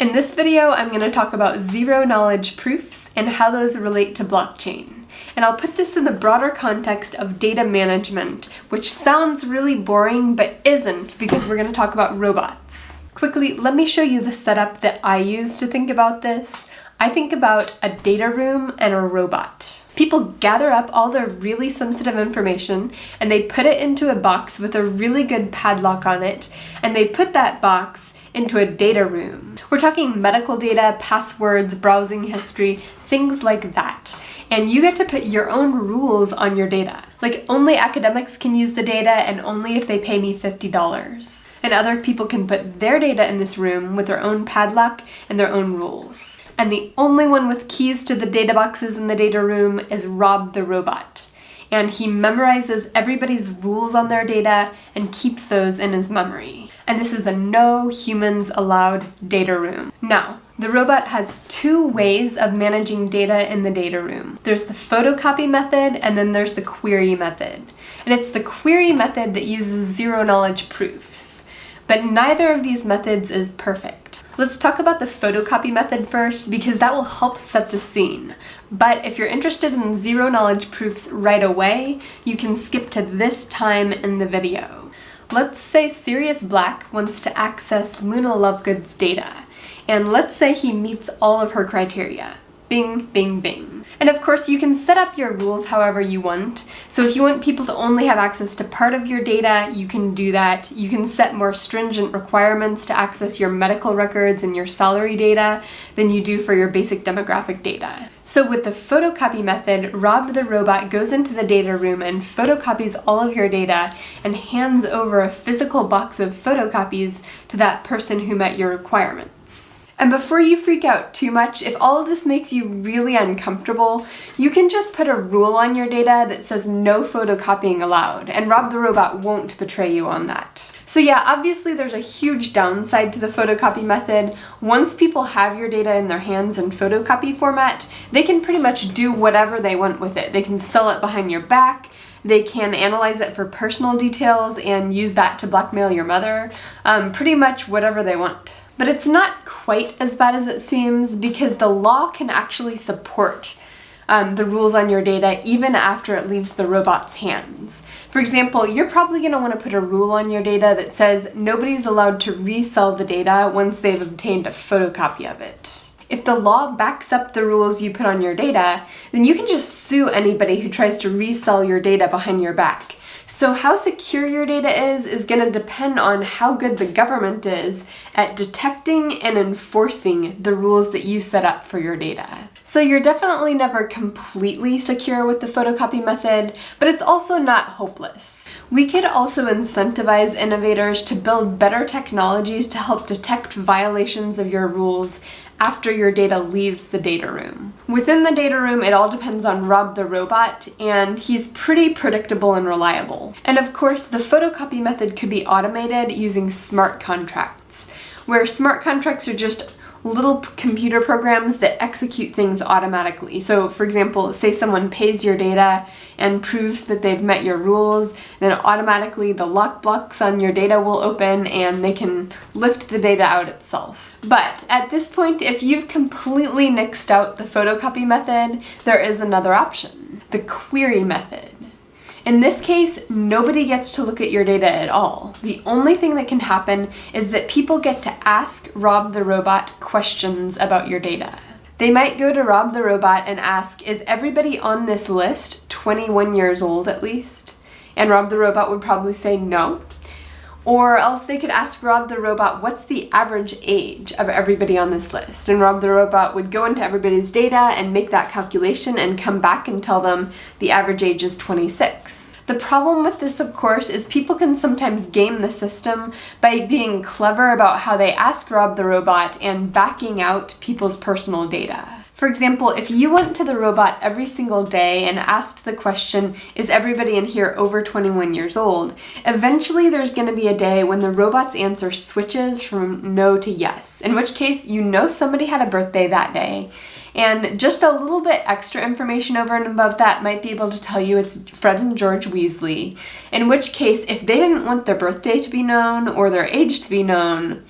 In this video, I'm going to talk about zero-knowledge proofs and how those relate to blockchain. And I'll put this in the broader context of data management, which sounds really boring but isn't, because we're going to talk about robots. Quickly, let me show you the setup that I use to think about this. I think about a data room and a robot. People gather up all their really sensitive information and they put it into a box with a really good padlock on it, and they put that box into a data room. We're talking medical data, passwords, browsing history, things like that. And you get to put your own rules on your data. Like, only academics can use the data and only if they pay me $50. And other people can put their data in this room with their own padlock and their own rules. And the only one with keys to the data boxes in the data room is Rob the robot. And he memorizes everybody's rules on their data and keeps those in his memory. And this is a no humans allowed data room. Now, the robot has two ways of managing data in the data room. There's the photocopy method, and then there's the query method. And it's the query method that uses zero-knowledge proofs. But neither of these methods is perfect. Let's talk about the photocopy method first, because that will help set the scene. But if you're interested in zero-knowledge proofs right away, you can skip to this time in the video. Let's say Sirius Black wants to access Luna Lovegood's data, and let's say he meets all of her criteria. Bing, bing, bing. And of course, you can set up your rules however you want. So if you want people to only have access to part of your data, you can do that. You can set more stringent requirements to access your medical records and your salary data than you do for your basic demographic data. So with the photocopy method, Rob the robot goes into the data room and photocopies all of your data and hands over a physical box of photocopies to that person who met your requirements. And before you freak out too much, if all of this makes you really uncomfortable, you can just put a rule on your data that says no photocopying allowed, and Rob the robot won't betray you on that. So yeah, obviously there's a huge downside to the photocopy method. Once people have your data in their hands in photocopy format, they can pretty much do whatever they want with it. They can sell it behind your back, they can analyze it for personal details and use that to blackmail your mother, pretty much whatever they want. But it's not quite as bad as it seems, because the law can actually support the rules on your data even after it leaves the robot's hands. For example, you're probably going to want to put a rule on your data that says nobody's allowed to resell the data once they've obtained a photocopy of it. If the law backs up the rules you put on your data, then you can just sue anybody who tries to resell your data behind your back. So how secure your data is going to depend on how good the government is at detecting and enforcing the rules that you set up for your data. So you're definitely never completely secure with the photocopy method, but it's also not hopeless. We could also incentivize innovators to build better technologies to help detect violations of your rules after your data leaves the data room. Within the data room, it all depends on Rob the robot, and he's pretty predictable and reliable. And of course, the photocopy method could be automated using smart contracts, where smart contracts are just little computer programs that execute things automatically. So for example, say someone pays your data and proves that they've met your rules, then automatically the lock blocks on your data will open and they can lift the data out itself. But at this point, if you've completely nixed out the photocopy method, there is another option, the query method. In this case, nobody gets to look at your data at all. The only thing that can happen is that people get to ask Rob the robot questions about your data. They might go to Rob the robot and ask, is everybody on this list 21 years old at least? And Rob the robot would probably say no. Or else they could ask Rob the robot, what's the average age of everybody on this list? And Rob the robot would go into everybody's data and make that calculation and come back and tell them the average age is 26. The problem with this, of course, is people can sometimes game the system by being clever about how they ask Rob the robot and backing out people's personal data. For example, if you went to the robot every single day and asked the question, is everybody in here over 21 years old? Eventually there's going to be a day when the robot's answer switches from no to yes, in which case you know somebody had a birthday that day. And just a little bit extra information over and above that might be able to tell you it's Fred and George Weasley, in which case if they didn't want their birthday to be known or their age to be known,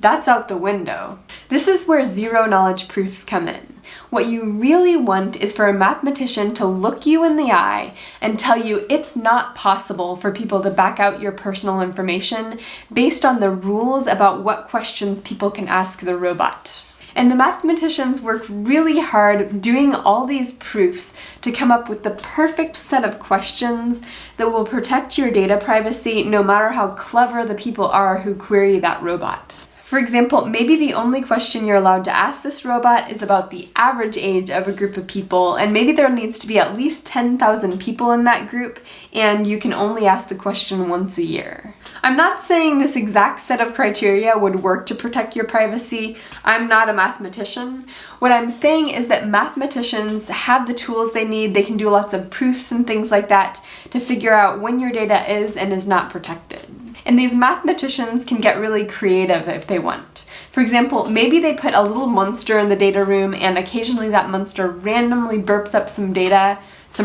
That's out the window. This is where zero-knowledge proofs come in. What you really want is for a mathematician to look you in the eye and tell you it's not possible for people to back out your personal information based on the rules about what questions people can ask the robot. And the mathematicians worked really hard doing all these proofs to come up with the perfect set of questions that will protect your data privacy no matter how clever the people are who query that robot. For example, maybe the only question you're allowed to ask this robot is about the average age of a group of people, and maybe there needs to be at least 10,000 people in that group, and you can only ask the question once a year. I'm not saying this exact set of criteria would work to protect your privacy. I'm not a mathematician. What I'm saying is that mathematicians have the tools they need. They can do lots of proofs and things like that to figure out when your data is and is not protected. And these mathematicians can get really creative if they want. For example, maybe they put a little monster in the data room and occasionally that monster randomly burps up some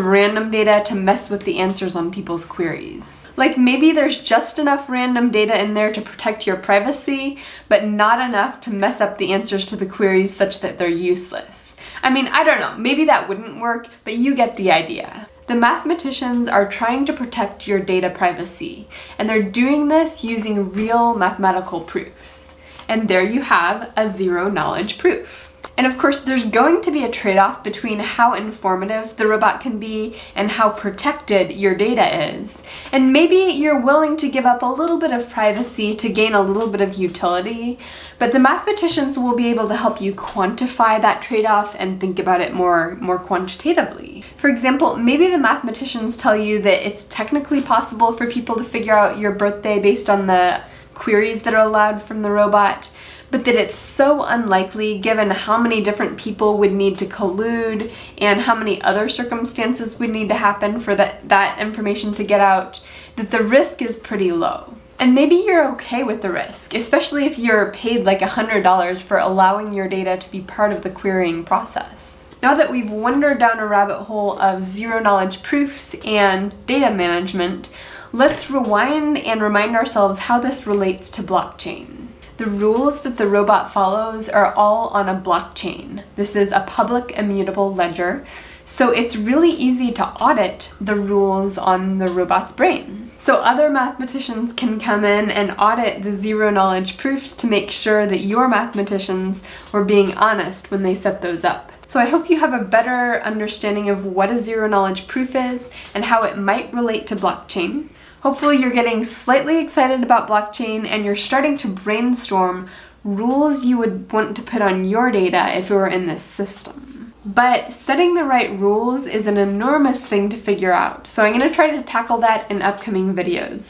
random data to mess with the answers on people's queries. Like maybe there's just enough random data in there to protect your privacy, but not enough to mess up the answers to the queries such that they're useless. I mean, I don't know, maybe that wouldn't work, but you get the idea. The mathematicians are trying to protect your data privacy, and they're doing this using real mathematical proofs. And there you have a zero-knowledge proof. And of course, there's going to be a trade-off between how informative the robot can be and how protected your data is. And maybe you're willing to give up a little bit of privacy to gain a little bit of utility, but the mathematicians will be able to help you quantify that trade-off and think about it more quantitatively. For example, maybe the mathematicians tell you that it's technically possible for people to figure out your birthday based on the queries that are allowed from the robot, but that it's so unlikely given how many different people would need to collude and how many other circumstances would need to happen for that information to get out, that the risk is pretty low. And maybe you're okay with the risk, especially if you're paid like $100 for allowing your data to be part of the querying process. Now that we've wandered down a rabbit hole of zero-knowledge proofs and data management, let's rewind and remind ourselves how this relates to blockchain. The rules that the robot follows are all on a blockchain. This is a public immutable ledger, so it's really easy to audit the rules on the robot's brain. So other mathematicians can come in and audit the zero-knowledge proofs to make sure that your mathematicians were being honest when they set those up. So I hope you have a better understanding of what a zero-knowledge proof is and how it might relate to blockchain. Hopefully you're getting slightly excited about blockchain and you're starting to brainstorm rules you would want to put on your data if it were in this system. But setting the right rules is an enormous thing to figure out, so I'm going to try to tackle that in upcoming videos.